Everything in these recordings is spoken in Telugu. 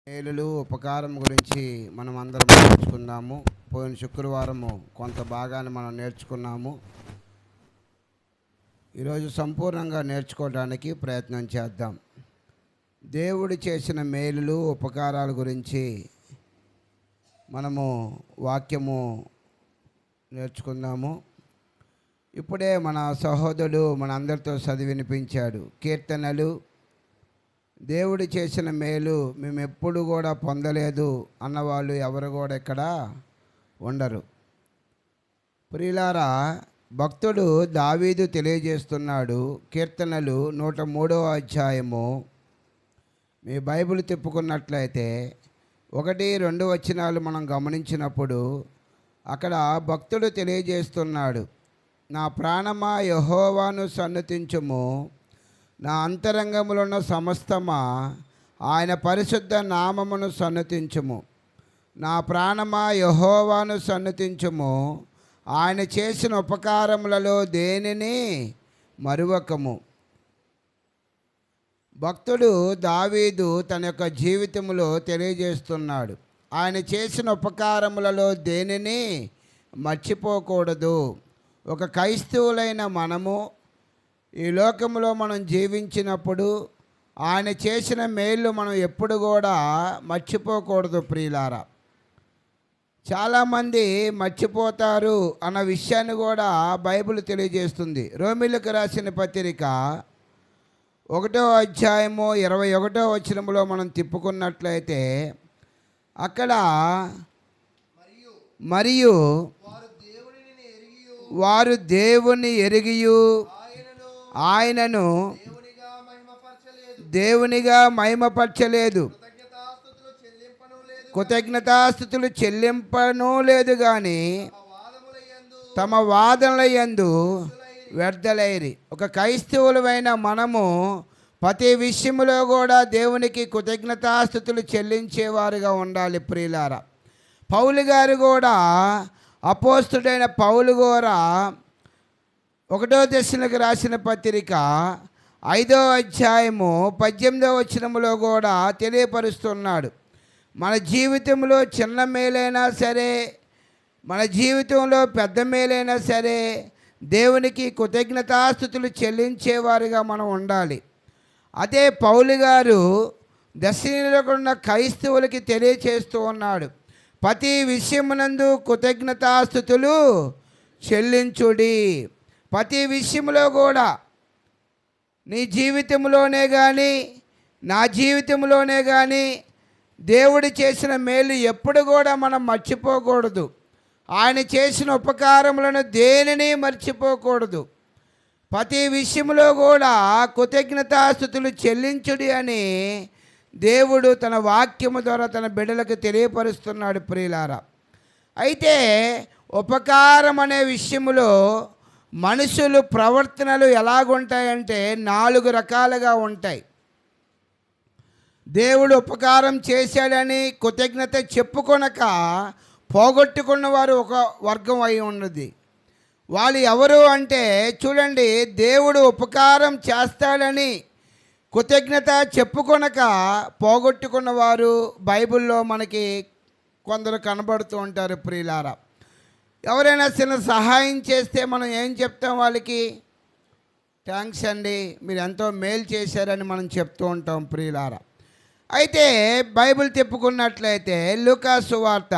మేలులు ఉపకారం గురించి మనం అందరం నేర్చుకుందాము. పోయిన శుక్రవారము కొంత భాగాన్ని మనం నేర్చుకున్నాము. ఈరోజు సంపూర్ణంగా నేర్చుకోవడానికి ప్రయత్నం చేద్దాం. దేవుడు చేసిన మేలులు ఉపకారాల గురించి మనము వాక్యము నేర్చుకుందాము. ఇప్పుడే మన సహోదరుడు మన అందరితో చదివి వినిపించాడు. కీర్తనలు, దేవుడు చేసిన మేలు మేము ఎప్పుడు కూడా పొందలేదు అన్నవాళ్ళు ఎవరు కూడా ఇక్కడ ఉండరు. ప్రియులారా, భక్తుడు దావీదు తెలియజేస్తున్నాడు. కీర్తనలు 103వ అధ్యాయము మీ బైబిల్ తిప్పుకున్నట్లయితే 1-2 వచనాలు మనం గమనించినప్పుడు అక్కడ భక్తుడు తెలియజేస్తున్నాడు, నా ప్రాణమా యెహోవాను సన్నుతించుము, నా అంతరంగములో ఉన్న సమస్తమా ఆయన పరిశుద్ధ నామమును సన్నుతించుము. నా ప్రాణమా యెహోవాను సన్నుతించుము, ఆయన చేసిన ఉపకారములలో దేనిని మరువకము. భక్తుడు దావీదు తన యొక్క జీవితంలో తెలియజేస్తున్నాడు, ఆయన చేసిన ఉపకారములలో దేనిని మర్చిపోకూడదు. ఒక క్రైస్తవులైన మనము ఈ లోకంలో మనం జీవించినప్పుడు ఆయన చేసిన మేలు మనం ఎప్పుడు కూడా మర్చిపోకూడదు. ప్రియులారా, చాలామంది మర్చిపోతారు అన్న విషయాన్ని కూడా బైబిల్ తెలియజేస్తుంది. రోమీయులకు రాసిన పత్రిక 1వ అధ్యాయము 21వ వచనములో మనం తిప్పుకున్నట్లయితే అక్కడ మరియు వారు దేవుని ఎరిగియు ఆయనను దేవునిగా మహిమపరచలేదు, కృతజ్ఞతాస్తుతులు చెల్లింపను లేదు, కానీ తమ వాదనల యందు వ్యర్థలైరి. ఒక క్రైస్తవులమైన మనము ప్రతి విషయంలో కూడా దేవునికి కృతజ్ఞతాస్తుతులు చెల్లించేవారుగా ఉండాలి. ప్రియులారా, పౌలు గారు కూడా, అపోస్తుడైన పౌలు కూడా 1వ దశలకు రాసిన పత్రిక 5వ అధ్యాయము 18వ వచనములో కూడా తెలియపరుస్తున్నాడు, మన జీవితంలో చిన్న మేలైనా సరే, మన జీవితంలో పెద్ద మేలైనా సరే దేవునికి కృతజ్ఞతాస్తుతులు చెల్లించేవారుగా మనం ఉండాలి. అదే పౌలు గారు దశలో ఉన్న క్రైస్తవులకి తెలియచేస్తూ ఉన్నాడు, ప్రతి విషయమునందు కృతజ్ఞతాస్తుతులు చెల్లించుడి. ప్రతి విషయంలో కూడా నీ జీవితంలోనే కానీ నా జీవితంలోనే కానీ దేవుడు చేసిన మేలు ఎప్పుడు కూడా మనం మర్చిపోకూడదు. ఆయన చేసిన ఉపకారములను దేనిని మర్చిపోకూడదు. ప్రతి విషయంలో కూడా కృతజ్ఞతాస్తుతులు చెల్లించుడి అని దేవుడు తన వాక్యము ద్వారా తన బిడ్డలకు తెలియపరుస్తున్నాడు. ప్రియులారా, అయితే ఉపకారం అనే విషయంలో మనుషులు ప్రవర్తనలు ఎలాగుంటాయంటే 4 రకాలుగా ఉంటాయి. దేవుడు ఉపకారం చేశాడని కృతజ్ఞత చెప్పుకొనక పోగొట్టుకున్న వారు ఒక వర్గం అయి ఉన్నది. వాళ్ళు ఎవరు అంటే, చూడండి, దేవుడు ఉపకారం చేస్తాడని కృతజ్ఞత చెప్పుకొనక పోగొట్టుకున్న వారు బైబిల్లో మనకి కొందరు కనబడుతూ ఉంటారు. ప్రియులారా, ఎవరైనా చిన్న సహాయం చేస్తే మనం ఏం చెప్తాం? వాళ్ళకి థ్యాంక్స్ అండి, మీరు ఎంతో మేలు చేశారని మనం చెప్తూ ఉంటాం. ప్రియులారా, అయితే బైబిల్ తిప్పుకున్నట్లయితే లూకాసు వార్త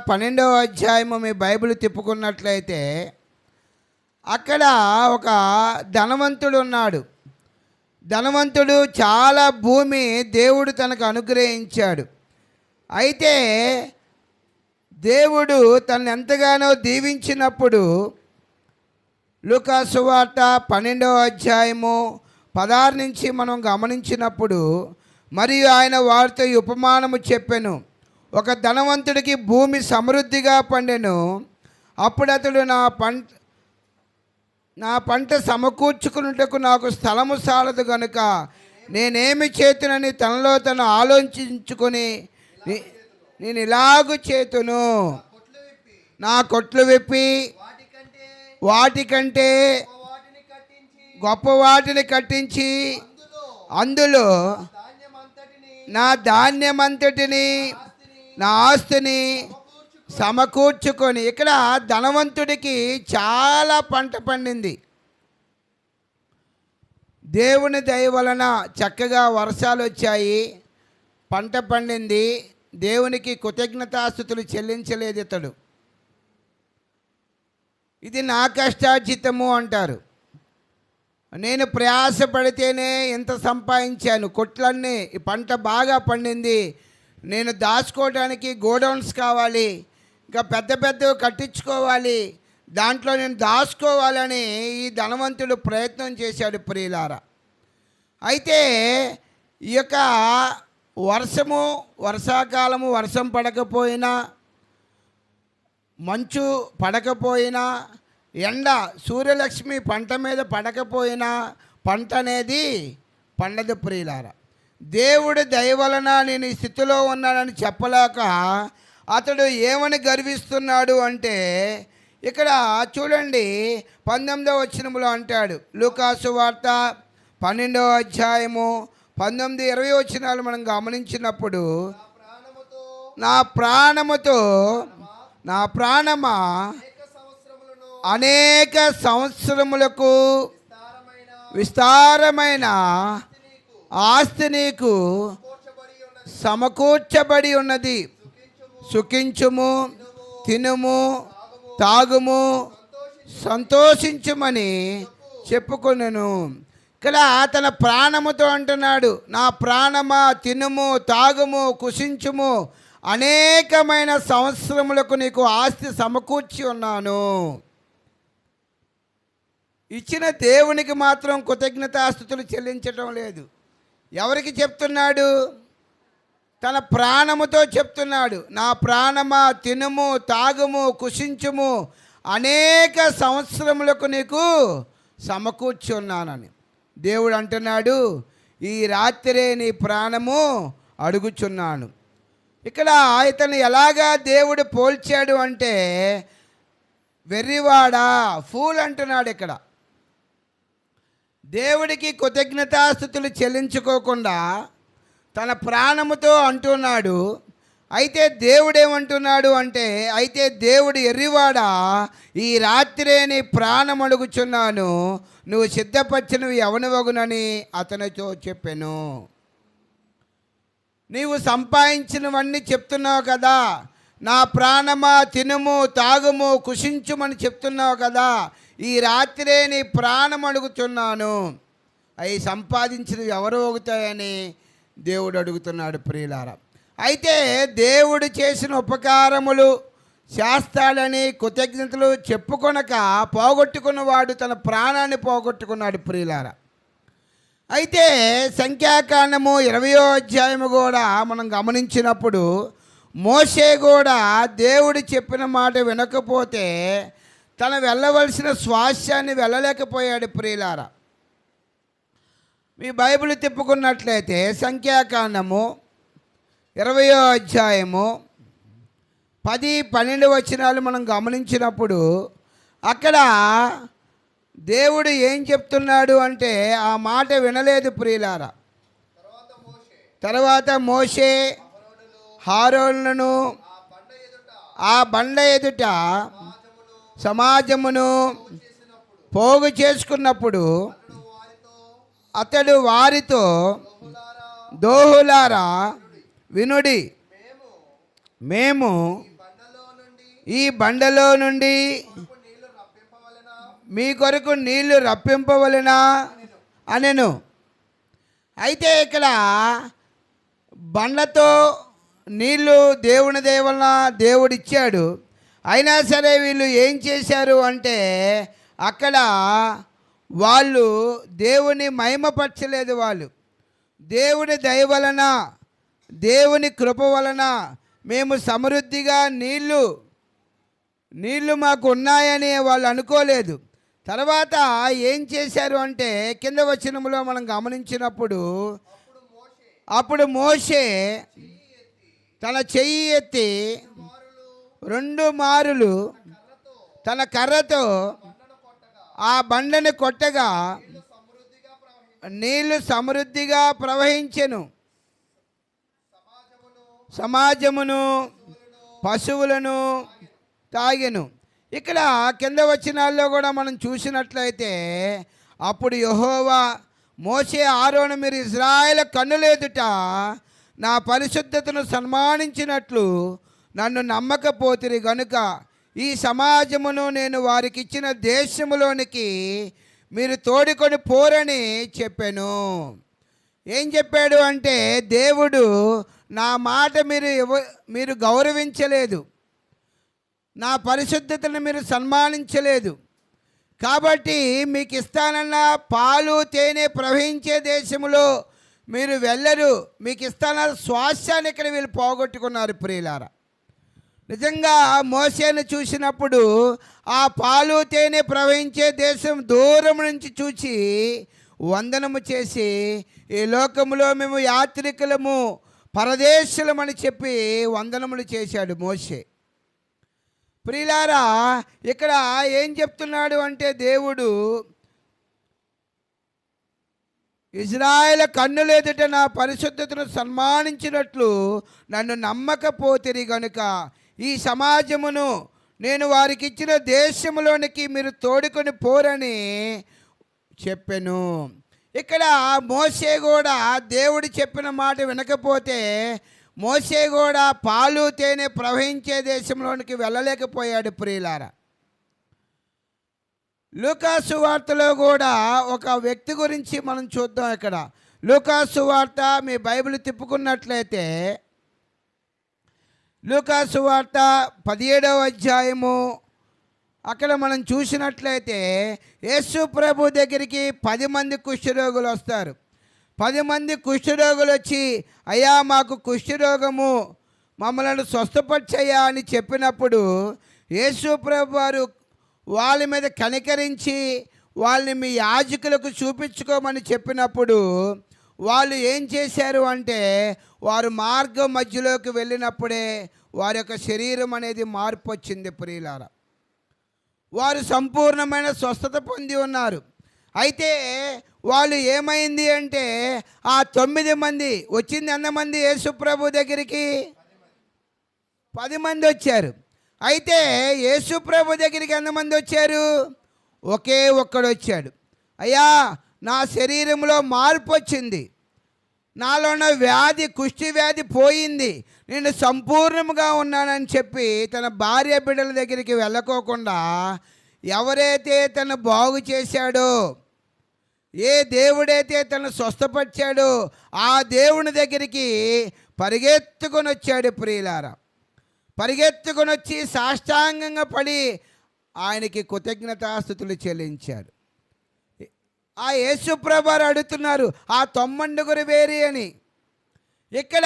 12వ అధ్యాయము మీ బైబిల్ తిప్పుకున్నట్లయితే అక్కడ ఒక ధనవంతుడు ఉన్నాడు. ధనవంతుడు చాలా భూమి దేవుడు తనకు అనుగ్రహించాడు. అయితే దేవుడు తనను ఎంతగానో దీవించినప్పుడు లూకాసు వార్త 12వ అధ్యాయము 16 నుంచి మనం గమనించినప్పుడు, మరియు ఆయన వారితో ఈ ఉపమానము చెప్పెను, ఒక ధనవంతుడికి భూమి సమృద్ధిగా పండెను. అప్పుడు అతడు నా పంట సమకూర్చుకున్నటకు నాకు స్థలము సాలదు గనుక నేనేమి చేతునని తనలో తను ఆలోచించుకొని, నేను ఇలాగు చేతును, నా కొట్లు విప్పి వాటికంటే గొప్ప వాటిని కట్టించి అందులో ధాన్యమంతటిని నా ధాన్యమంతటిని నా ఆస్తిని సమకూర్చుకొని. ఇక్కడ ధనవంతుడికి చాలా పంట పండింది. దేవుని దయ వలన చక్కగా వర్షాలు వచ్చాయి, పంట పండింది. దేవునికి కృతజ్ఞతాస్తుతులు చెల్లించలేదు ఇతడు. ఇది నా కష్టార్జితము అంటారు. నేను ప్రయాసపడితేనే ఇంత సంపాదించాను, కొట్లన్నీ ఈ పంట బాగా పండింది, నేను దాచుకోవడానికి గోడౌన్స్ కావాలి, ఇంకా పెద్ద పెద్దవి కట్టించుకోవాలి, దాంట్లో నేను దాచుకోవాలని ఈ ధనవంతుడు ప్రయత్నం చేశాడు ప్రియులారా. అయితే ఈ యొక్క వర్షాకాలము వర్షం పడకపోయినా, మంచు పడకపోయినా, ఎండ సూర్యలక్ష్మి పంట మీద పడకపోయినా పంట అనేది పండదు ప్రియులారా. దేవుడి దయ వలన నేను ఈ స్థితిలో ఉన్నానని చెప్పలేక అతడు ఏమని గర్విస్తున్నాడు అంటే, ఇక్కడ చూడండి 19వ వచనములో అంటాడు. లూకాసు వార్త 12వ అధ్యాయము 19, 20 వచనాలు మనం గమనించినప్పుడు, నా ప్రాణముతో నా ప్రాణమా అనేక సంవత్సరములకు విస్తారమైన ఆస్తి నీకు సమకూర్చబడి ఉన్నది. సుఖించుము, తినుము, తాగుము, సంతోషించుమని చెప్పుకొనెను. ఇక్కడ తన ప్రాణముతో అంటున్నాడు, నా ప్రాణమా తినుము, తాగుము, కుషించుము, అనేకమైన సంవత్సరములకు నీకు ఆస్తి సమకూర్చి ఉన్నాను. ఇచ్చిన దేవునికి మాత్రం కృతజ్ఞతాస్తుతులు చెల్లించటం లేదు. ఎవరికి చెప్తున్నాడు? తన ప్రాణముతో చెప్తున్నాడు, నా ప్రాణమా తినుము, తాగుము, కుషించుము, అనేక సంవత్సరములకు నీకు సమకూర్చి ఉన్నానని. దేవుడు అంటున్నాడు, ఈ రాత్రే నీ ప్రాణము అడుగుచున్నాను. ఇక్కడ ఇతను ఎలాగా దేవుడు పోల్చాడు అంటే, వెర్రివాడా, ఫూల్ అంటున్నాడు. ఇక్కడ దేవుడికి కృతజ్ఞతాస్తుతులు చెల్లించుకోకుండా తన ప్రాణముతో అంటున్నాడు. అయితే దేవుడు ఏమంటున్నాడు అంటే, అయితే దేవుడు ఎర్రివాడా, ఈ రాత్రే నీ ప్రాణం అడుగుచున్నాను, నువ్వు సిద్ధపరిచినవి ఎవనివగునని అతనితో చెప్పాను. నీవు సంపాదించినవన్నీ చెప్తున్నావు కదా, నా ప్రాణమా తినుము, తాగుము, కుషించుమని చెప్తున్నావు కదా, ఈ రాత్రే నీ ప్రాణం అడుగుతున్నాను, అవి సంపాదించినవి ఎవరు అవుతాయని దేవుడు అడుగుతున్నాడు ప్రియులారా. అయితే దేవుడు చేసిన ఉపకారములు శాస్త్రాలని కృతజ్ఞతలు చెప్పుకొనక పోగొట్టుకున్నవాడు తన ప్రాణాన్ని పోగొట్టుకున్నాడు ప్రియులారా. అయితే సంఖ్యాకాండము 20వ అధ్యాయము కూడా మనం గమనించినప్పుడు, మోషే కూడా దేవుడు చెప్పిన మాట వినకపోతే తను వెళ్ళవలసిన స్వాస్థ్యాన్ని వెళ్ళలేకపోయాడు ప్రియులారా. మీ బైబిల్ తిప్పుకున్నట్లయితే సంఖ్యాకాండము 20వ అధ్యాయము 10, 12 వచనాలు మనం గమనించినప్పుడు అక్కడ దేవుడు ఏం చెప్తున్నాడు అంటే ఆ మాట వినలేదు ప్రియులారా. తర్వాత మోషే హారోనును ఆ బండ ఎదుట సమాజమును పోగు చేసుకున్నప్పుడు అతడు వారితో, దోహులారా వినుడి, మేము ఈ బండలో నుండి మీ కొరకు నీళ్లు రప్పింపవలెనా అనెను. అయితే ఇక్కడ బండతో నీళ్లు దేవుని దేవలన దేవుడిచ్చాడు. అయినా సరే వీళ్ళు ఏం చేశారు అంటే అక్కడ వాళ్ళు దేవుని మహిమపరచలేదు. వాళ్ళు దేవుని దయ వలన, దేవుని కృప వలన మేము సమృద్ధిగా నీళ్లు మాకు ఉన్నాయని వాళ్ళు అనుకోలేదు. తర్వాత ఏం చేశారు అంటే కింద వచనములో మనం గమనించినప్పుడు, అప్పుడు మోషే తన చెయ్యి ఎత్తి 2 మారులు తన కర్రతో ఆ బండని కొట్టగా నీళ్లు సమృద్ధిగా ప్రవహించెను. సమాజమును పశువులను తాగెను. ఇక్కడ కింద వచనాల్లో కూడా మనం చూసినట్లయితే, అప్పుడు యెహోవా మోషే ఆరోను, మీరు ఇశ్రాయేలు కన్నుల ఎదుట నా పరిశుద్ధతను సన్మానించినట్లు నన్ను నమ్మకపోతిరి గనుక ఈ సమాజమును నేను వారికి ఇచ్చిన దేశములోనికి మీరు తోడుకొని పోరని చెప్పాను. ఏం చెప్పాడు అంటే, దేవుడు నా మాట మీరు గౌరవించలేదు, నా పరిశుద్ధతను మీరు సన్మానించలేదు, కాబట్టి మీకు ఇస్తానన్న పాలు తేనె ప్రవహించే దేశంలో మీరు వెళ్ళరు, మీకు ఇస్తానన్న శ్వాసాన్ని ఇక్కడ వీళ్ళు పోగొట్టుకున్నారు. ప్రియులారా, నిజంగా మోషేను చూసినప్పుడు ఆ పాలు తేనె ప్రవహించే దేశం దూరం నుంచి చూచి వందనము చేసి, ఈ లోకములో మేము యాత్రికులము పరదేశులమని చెప్పి వందనములు చేశాడు మోషే. ప్రియులారా, ఇక్కడ ఏం చెప్తున్నాడు అంటే, దేవుడు ఇశ్రాయేలు కన్నుల ఎదుట నా పరిశుద్ధతను సన్మానించినట్లు నన్ను నమ్మకపోతిరి గనుక ఈ సమాజమును నేను వారికి ఇచ్చిన దేశంలోనికి మీరు తోడుకొని పోరని చెప్పెను. ఇక్కడ మోషే కూడా దేవుడు చెప్పిన మాట వినకపోతే మోషే కూడా పాలు తేనె ప్రవహించే దేశంలోనికి వెళ్ళలేకపోయాడు. ప్రియులారా, లూకా సువార్తలో కూడా ఒక వ్యక్తి గురించి మనం చూద్దాం. ఇక్కడ లూకా సువార్త మీ బైబిల్ తిప్పుకున్నట్లయితే, లూకా సువార్త 17వ అధ్యాయము అక్కడ మనం చూసినట్లయితే, యేసు ప్రభు దగ్గరికి 10 మంది కుష్ఠరోగులు వస్తారు. 10 మంది కుష్ఠరోగులు వచ్చి, అయ్యా మాకు కుష్ఠరోగము, మమ్మల్ని స్వస్థపరిచయ్యా అని చెప్పినప్పుడు యేసు ప్రభు వారు వాళ్ళ మీద కనికరించి వాళ్ళని మీ యాజకులకు చూపించుకోమని చెప్పినప్పుడు వాళ్ళు ఏం చేశారు అంటే, వారు మార్గం మధ్యలోకి వెళ్ళినప్పుడే వారి యొక్క శరీరం అనేది మార్పు వచ్చింది. ప్రియులారా, వారు సంపూర్ణమైన స్వస్థత పొంది ఉన్నారు. అయితే వాళ్ళు ఏమైంది అంటే, ఆ 9 మంది వచ్చింది, ఎంతమంది యేసు ప్రభు దగ్గరికి 10 మంది వచ్చారు. అయితే యేసు ప్రభు దగ్గరికి ఎంతమంది వచ్చారు? ఒకే ఒక్కడు వచ్చాడు. అయ్యా నా శరీరంలో మార్పు వచ్చింది, నాలో ఉన్న వ్యాధి కుష్టి వ్యాధి పోయింది, నేను సంపూర్ణంగా ఉన్నానని చెప్పి తన భార్య బిడ్డల దగ్గరికి వెళ్ళకోకుండా ఎవరైతే తను బాగు చేశాడో, ఏ దేవుడైతే తను స్వస్థపరిచాడో ఆ దేవుని దగ్గరికి పరిగెత్తుకొని వచ్చాడు. ప్రియులారా, పరిగెత్తుకొని వచ్చి సాష్టాంగంగా పడి ఆయనకి కృతజ్ఞతాస్తుతులు చెల్లించాడు. ఆ యేసుప్రభువారు అడుగుతున్నారు, ఆ 90 వేరి అని. ఇక్కడ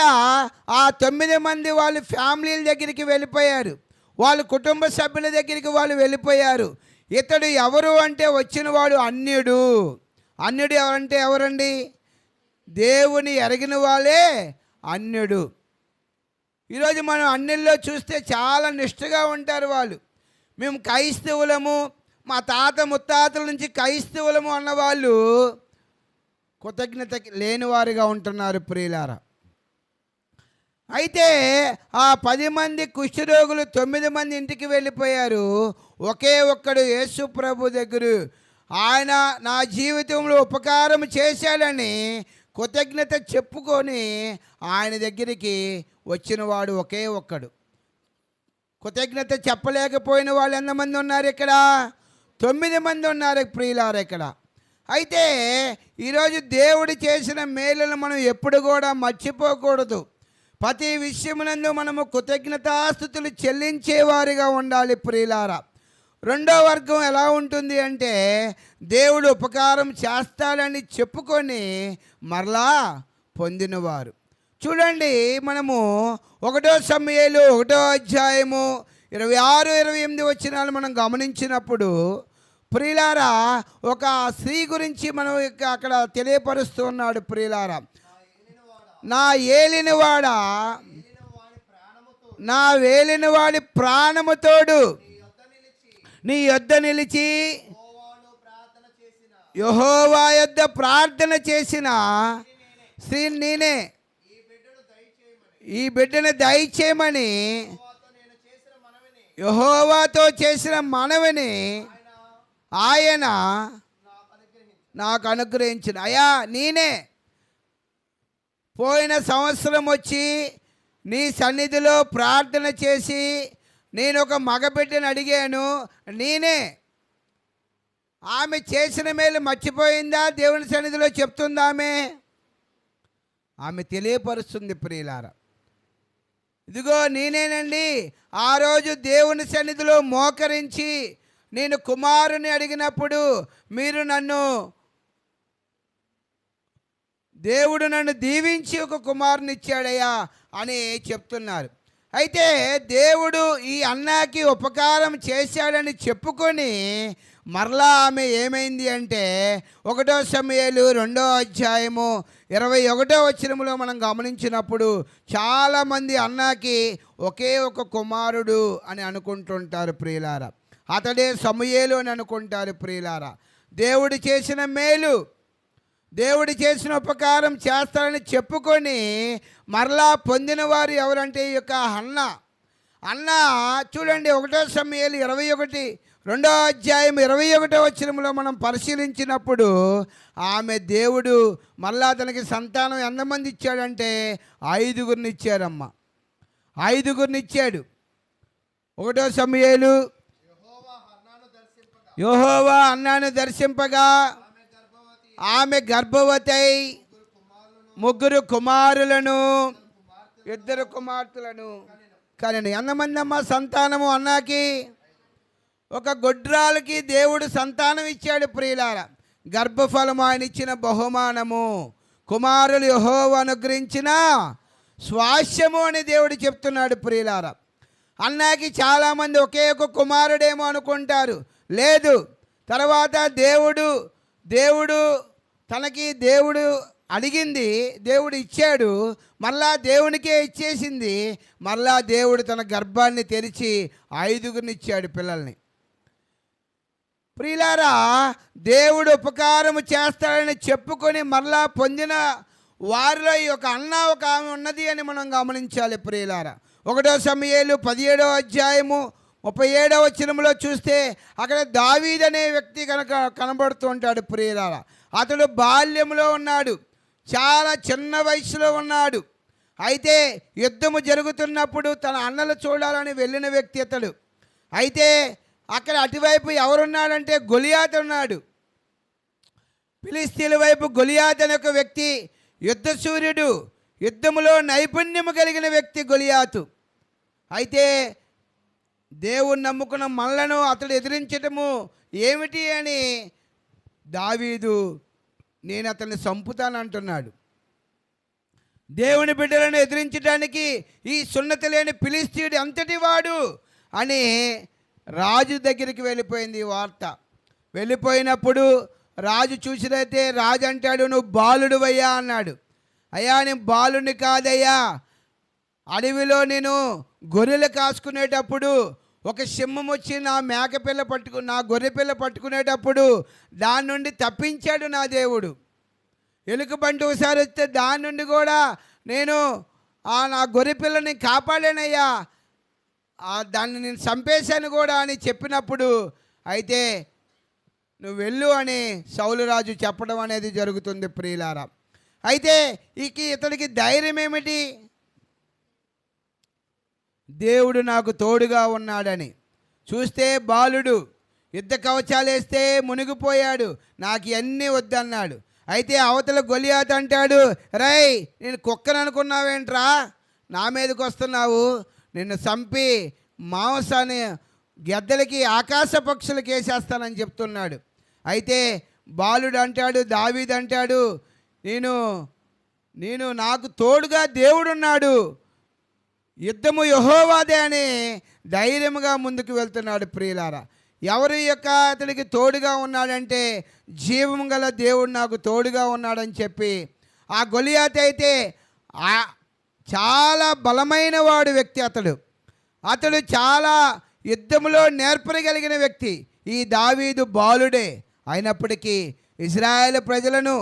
ఆ 9 మంది వాళ్ళ ఫ్యామిలీల దగ్గరికి వెళ్ళిపోయారు, వాళ్ళ కుటుంబ సభ్యుల దగ్గరికి వాళ్ళు వెళ్ళిపోయారు. ఇతడు ఎవరు అంటే, వచ్చిన వాడు అన్యుడు. అన్యుడు ఎవరంటే ఎవరండి? దేవుని ఎరిగిన వాళ్ళే అన్యుడు. ఈరోజు మనం అన్యుల్లో చూస్తే చాలా నిష్ఠగా ఉంటారు వాళ్ళు. మేము క్రైస్తవులము, మా తాత ముత్తాతల నుంచి క్రైస్తవులము అన్నవాళ్ళు కృతజ్ఞత లేనివారుగా ఉంటున్నారు. ప్రియులారా, అయితే ఆ 10 మంది కుష్ఠరోగులు 9 మంది ఇంటికి వెళ్ళిపోయారు. ఒకే ఒక్కడు యేసు ప్రభు దగ్గర, ఆయన నా జీవితంలో ఉపకారం చేశాడని కృతజ్ఞత చెప్పుకొని ఆయన దగ్గరికి వచ్చినవాడు ఒకే ఒక్కడు. కృతజ్ఞత చెప్పలేకపోయిన వాళ్ళు ఎంతమంది ఉన్నారు ఇక్కడ? 9 మంది ఉన్నారు. ప్రియులారా, ఇక్కడ అయితే ఈరోజు దేవుడు చేసిన మేలును మనం ఎప్పుడు కూడా మర్చిపోకూడదు. ప్రతి విషయమునందు మనము కృతజ్ఞతాస్తుతులు చెల్లించేవారిగా ఉండాలి. ప్రియులారా, రెండో వర్గం ఎలా ఉంటుంది అంటే, దేవుడు ఉపకారం చేస్తాడని చెప్పుకొని మరలా పొందినవారు. చూడండి, మనము 1 సమూయేలు 1వ అధ్యాయము 26-28 వచనాలు మనం గమనించినప్పుడు, ప్రియులారా, ఒక స్త్రీ గురించి మనం అక్కడ తెలియపరుస్తూ ఉన్నాడు. ప్రియులారా, నా ఏలినవాడా, నా వేలినవాడి ప్రాణముతోడు నీ యొద్ద నిలిచి యెహోవా యొద్ద ప్రార్థన చేసిన స్త్రీ నేనే. ఈ బిడ్డను దయచేయమని ఈ బిడ్డను దయచేయమని యెహోవాతో నేను చేసిన మనవిని యెహోవాతో చేసిన మనవిని ఆయన నాకు అనుగ్రహించిన. అయ్యా నేనే పోయిన సంవత్సరం వచ్చి నీ సన్నిధిలో ప్రార్థన చేసి నేను ఒక మగబిడ్డను అడిగాను. నేనే. ఆమె చేసిన మేలు మర్చిపోయిందా? దేవుని సన్నిధిలో చెప్తుందా? ఆమె తెలియపరుస్తుంది ప్రియులారా. ఇదిగో నేనేనండి. ఆ రోజు దేవుని సన్నిధిలో మోకరించి నేను కుమారుని అడిగినప్పుడు మీరు దేవుడు నన్ను దీవించి ఒక కుమారుని ఇచ్చాడయ్యా అని చెప్తున్నారు. అయితే దేవుడు ఈ అన్నకి ఉపకారం చేశాడని చెప్పుకొని మరలా ఆమె ఏమైంది అంటే 1 సమూయేలు 2:21 మనం గమనించినప్పుడు చాలామంది అన్నకి ఒకే ఒక కుమారుడు అని అనుకుంటుంటారు ప్రియులారా. అతడే సమూయేలు అని అనుకుంటారు ప్రియులారా. దేవుడు చేసిన మేలు, దేవుడు చేసిన ఉపకారం చేస్తారని చెప్పుకొని మరలా పొందిన వారు ఎవరంటే ఈ యొక్క అన్న చూడండి 1 సమూయేలు 21 మనం పరిశీలించినప్పుడు ఆమె దేవుడు మళ్ళా తనకి సంతానం ఎంతమంది ఇచ్చాడంటే 5 ఇచ్చారమ్మ. 5 ఇచ్చాడు. 1 సమూయేలు యెహోవా అన్నాను దర్శింపగా ఆమె గర్భవతి అయి 3 కుమారులను 2 కుమార్తెలను కానీ ఎంతమంది అమ్మ సంతానము అన్నాకి? ఒక గొడ్రాలకి దేవుడు సంతానం ఇచ్చాడు ప్రియులారా. గర్భఫలము ఆయన ఇచ్చిన బహుమానము, కుమారులు యెహోవా అనుగ్రహించిన స్వాస్యము అని దేవుడు చెప్తున్నాడు ప్రియులారా. అన్నాకి చాలామంది ఒకే ఒక కుమారుడేమో అనుకుంటారు. లేదు, తర్వాత దేవుడు తనకి దేవుడు అడిగింది, దేవుడు ఇచ్చాడు, మళ్ళా దేవునికే ఇచ్చేసింది. మళ్ళా దేవుడు తన గర్భాన్ని తెరిచి 5 ఇచ్చాడు పిల్లల్ని. ప్రియులారా, దేవుడు ఉపకారము చేస్తాడని చెప్పుకొని మరలా పొందిన వారిలో ఈ ఒక ఆమె ఉన్నది అని మనం గమనించాలి ప్రియులారా. 1 సమూయేలు 17:37 చూస్తే అక్కడ దావీదు అనే వ్యక్తి కనబడుతూ ఉంటాడు ప్రియులారా. అతడు బాల్యంలో ఉన్నాడు, చాలా చిన్న వయసులో ఉన్నాడు. అయితే యుద్ధము జరుగుతున్నప్పుడు తన అన్నలు చూడాలని వెళ్ళిన వ్యక్తి అతడు. అయితే అక్కడ అటువైపు ఎవరున్నాడంటే గొలియాతు ఉన్నాడు. ఫిలిస్తీన్ల వైపు గొలియాతు అనే ఒక వ్యక్తి, యుద్ధ సూర్యుడు, యుద్ధములో నైపుణ్యము కలిగిన వ్యక్తి గొలియాతు. అయితే దేవుని నమ్ముకున్న మనలను అతడు ఎదిరించటము ఏమిటి అని దావీదు నేను అతన్ని చంపుతానంటున్నాడు. దేవుని బిడ్డలను ఎదిరించడానికి ఈ సున్నతి లేని ఫిలిస్తీయుడు అంతటి వాడు అని రాజు దగ్గరికి వెళ్ళిపోయింది ఈ వార్త. వెళ్ళిపోయినప్పుడు రాజు చూసినైతే రాజు అంటాడు, నువ్వు బాలుడువయ్యా అన్నాడు. అయ్యా నేను బాలుని కాదయ్యా, అడవిలో నేను గొర్రెలు కాసుకునేటప్పుడు ఒక సింహం వచ్చి నా గొర్రె పిల్ల పట్టుకునేటప్పుడు దాని నుండి తప్పించాడు నా దేవుడు. ఎలుకబంటి ఒకసారి వస్తే దాని నుండి కూడా నేను నా గొర్రె పిల్లని కాపాడానయ్యా, దాన్ని నేను చంపేశాను కూడా అని చెప్పినప్పుడు అయితే నువ్వు వెళ్ళు అని సౌలు రాజు చెప్పడం అనేది జరుగుతుంది ప్రియులారా. అయితే ఇతడికి ధైర్యం ఏమిటి? దేవుడు నాకు తోడుగా ఉన్నాడని. చూస్తే బాలుడు యుద్ధ కవచాలు వేస్తే మునిగిపోయాడు, నాకు ఇవన్నీ వద్దన్నాడు. అయితే అవతల గొలియాతు అంటాడు, రేయ్ నేను కుక్కను అనుకున్నావేంట్రా, నా మీదకి వస్తున్నావు, నిన్ను చంపి మాంసాన్ని గెద్దలకి ఆకాశ పక్షులకి వేసేస్తానని చెప్తున్నాడు. అయితే బాలుడు అంటాడు, దావీదు అంటాడు, నేను నాకు తోడుగా దేవుడున్నాడు, యుద్ధము యెహోవాదే అని ధైర్యంగా ముందుకు వెళ్తున్నాడు ప్రియులారా. ఎవరి యొక్క అతడికి తోడుగా ఉన్నాడంటే జీవం గల దేవుడు నాకు తోడుగా ఉన్నాడని చెప్పి ఆ గొలియాతు అయితే చాలా బలమైన వాడు వ్యక్తి. అతడు చాలా యుద్ధంలో నేర్పరగలిగిన వ్యక్తి. ఈ దావీదు బాలుడే అయినప్పటికీ ఇశ్రాయేలు ప్రజలను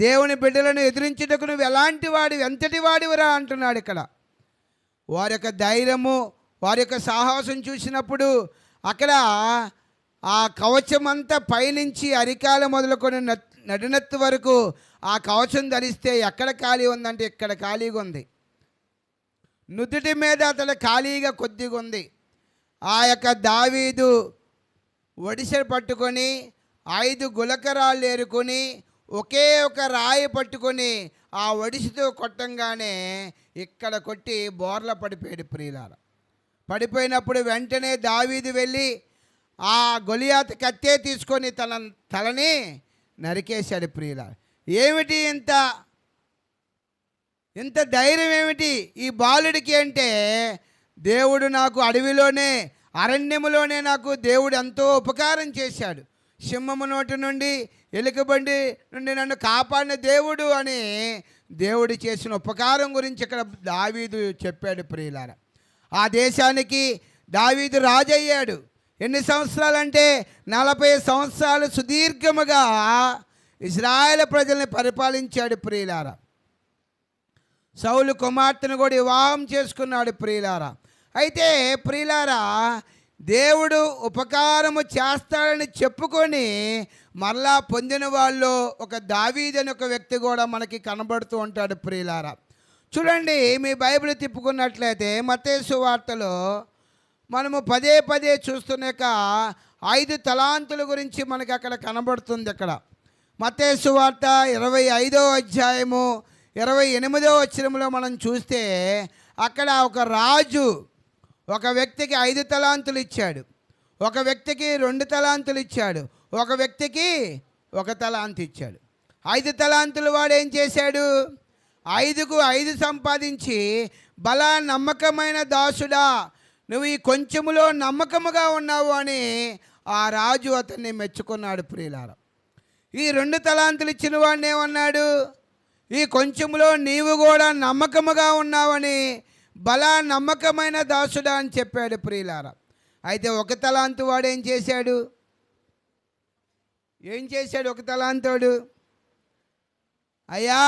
దేవుని బిడ్డలను ఎదిరించుటకు నువ్వు ఎలాంటి వాడివి, ఎంతటి వాడివిరా అంటున్నాడు ఇక్కడ. వారి యొక్క ధైర్యము, వారి యొక్క సాహసం చూసినప్పుడు అక్కడ ఆ కవచం అంతా పైనుంచి అరికాలు మొదలుకొని నడినెత్తు వరకు ఆ కవచం ధరిస్తే ఎక్కడ ఖాళీ ఉందంటే ఇక్కడ ఖాళీగా ఉంది. నుదుటి మీద అతడు ఖాళీగా కొద్దిగా ఉంది. ఆ యొక్క దావీదు ఒడిసె పట్టుకొని 5 గులకరాళ్ళు ఏరుకొని ఒకే ఒక రాయి పట్టుకొని ఆ ఒడిసితో కొట్టంగానే ఇక్కడ కొట్టి బోర్ల పడిపోయాడు ప్రియులారా. పడిపోయినప్పుడు వెంటనే దావీదు వెళ్ళి ఆ గొలియాతు కత్తే తీసుకొని తన తలని నరికేశాడు ప్రియులారా. ఏమిటి ఇంత ధైర్యం ఏమిటి ఈ బాలుడికి అంటే, దేవుడు నాకు అడవిలోనే అరణ్యములోనే నాకు దేవుడు ఎంతో ఉపకారం చేశాడు. సింహము నోటి నుండి ఎలుకబండి నుండి నన్ను కాపాడిన దేవుడు అని దేవుడు చేసిన ఉపకారం గురించి ఇక్కడ దావీదు చెప్పాడు ప్రియులారా. ఆ దేశానికి దావీదు రాజు అయ్యాడు. ఎన్ని సంవత్సరాలంటే 40 సంవత్సరాలు సుదీర్ఘముగా ఇశ్రాయేలు ప్రజల్ని పరిపాలించాడు ప్రియులారా. సౌలు కుమార్తెను కూడా వివాహం చేసుకున్నాడు ప్రియులారా. అయితే ప్రియులారా, దేవుడు ఉపకారము చేస్తాడని చెప్పుకొని మరలా పొందిన వాళ్ళు ఒక దావీదు అనే ఒక వ్యక్తి కూడా మనకి కనబడుతూ ఉంటాడు ప్రియులారా. చూడండి, మీ బైబిల్ తిప్పుకున్నట్లయితే మత్తయి సువార్తలో మనము పదే పదే చూస్తున్నాక 5 తలాంతుల గురించి మనకి అక్కడ కనబడుతుంది. అక్కడ మత్తయి సువార్త 25వ అధ్యాయము 28వ వచనంలో మనం చూస్తే అక్కడ ఒక రాజు ఒక వ్యక్తికి 5 తలాంతులు ఇచ్చాడు, ఒక వ్యక్తికి 2 తలాంతులు ఇచ్చాడు, ఒక వ్యక్తికి 1 తలాంతు ఇచ్చాడు. 5 తలాంతులు వాడు ఏం చేశాడు? 5కు 5 సంపాదించి, బలా నమ్మకమైన దాసుడా, నువ్వు ఈ కొంచెములో నమ్మకముగా ఉన్నావు అని ఆ రాజు అతన్ని మెచ్చుకున్నాడు ప్రియులారా. ఈ 2 తలాంతులు ఇచ్చిన వాడిని ఏమన్నాడు? ఈ కొంచెములో నీవు కూడా నమ్మకముగా ఉన్నావని, బలా నమ్మకమైన దాసుడా అని చెప్పాడు ప్రియులారా. అయితే 1 తలాంతు వాడు ఏం చేశాడు? 1 తలాంతోడు, అయ్యా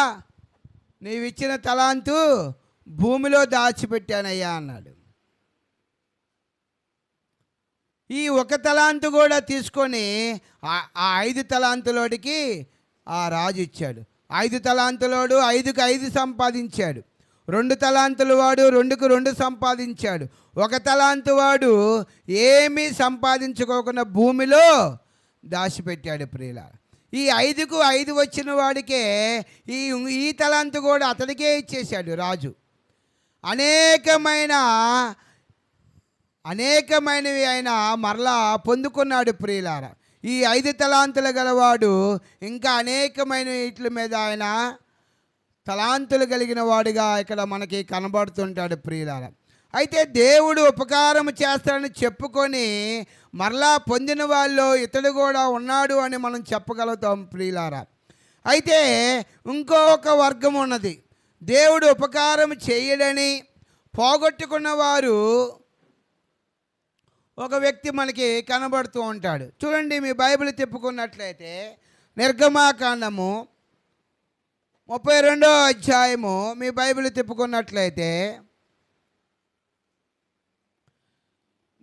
నీవిచ్చిన తలాంతు భూమిలో దాచిపెట్టానయ్యా అన్నాడు. ఈ 1 తలాంతు కూడా తీసుకొని ఆ 5 తలాంతులోడికి ఆ రాజు ఇచ్చాడు. 5 తలాంతులోడు 5కు 5 సంపాదించాడు. 2 తలాంతులు వాడు 2కు 2 సంపాదించాడు. 1 తలాంతు వాడు ఏమీ సంపాదించుకోకుండా భూమిలో దాచిపెట్టాడు ప్రియులారా. ఈ 5కు 5 వచ్చిన వాడికే ఈ తలాంతు కూడా అతడికే ఇచ్చేశాడు రాజు. అనేకమైనవి ఆయన మరలా పొందుకున్నాడు ప్రియులారా. ఈ 5 తలాంతులు గలవాడు ఇంకా అనేకమైన వీటి మీద ఆయన తలాంతులు కలిగిన వాడుగా ఇక్కడ మనకి కనబడుతుంటాడు ప్రియులారా. అయితే దేవుడు ఉపకారం చేస్తాడని చెప్పుకొని మరలా పొందిన వాళ్ళు ఇతడు కూడా ఉన్నాడు అని మనం చెప్పగలుగుతాం ప్రియులారా. అయితే ఇంకొక వర్గం ఉన్నది. దేవుడు ఉపకారం చేయడని పోగొట్టుకున్న వారు ఒక వ్యక్తి మనకి కనబడుతూ ఉంటాడు. చూడండి, మీ బైబిల్ తిప్పుకున్నట్లయితే నిర్గమాకాండము 32వ అధ్యాయము మీ బైబిల్ తిప్పుకున్నట్లయితే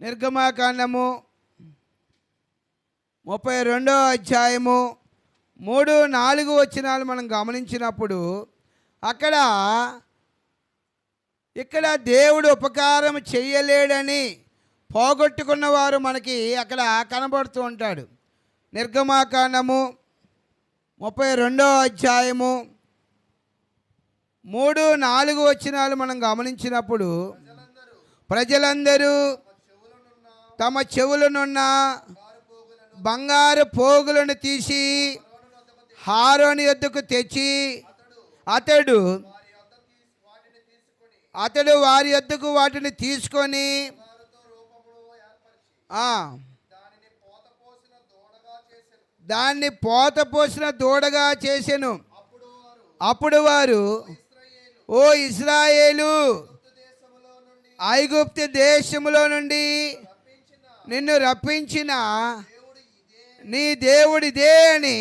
నిర్గమాకాండము 32వ అధ్యాయము 3-4 వచనాలు మనం గమనించినప్పుడు ఇక్కడ దేవుడు ఉపకారం చేయలేడని పోగొట్టుకున్నవారు మనకి అక్కడ కనబడుతూ ఉంటాడు. నిర్గమాకాండము 32వ అధ్యాయము 3-4 వచనాలు మనం గమనించినప్పుడు, ప్రజలందరూ తమ చెవులనున్న బంగారు పోగులను తీసి హారోని యొద్దకు తెచ్చి అతడు వారి యొద్దకు వాటిని తీసుకొని దాన్ని పోతపోసిన దూడగా చేసెను. అప్పుడు వారు, ఓ ఇశ్రాయేలు, ఐగుప్తు దేశములో నుండి నిన్ను రప్పించిన నీ దేవుడిదే అని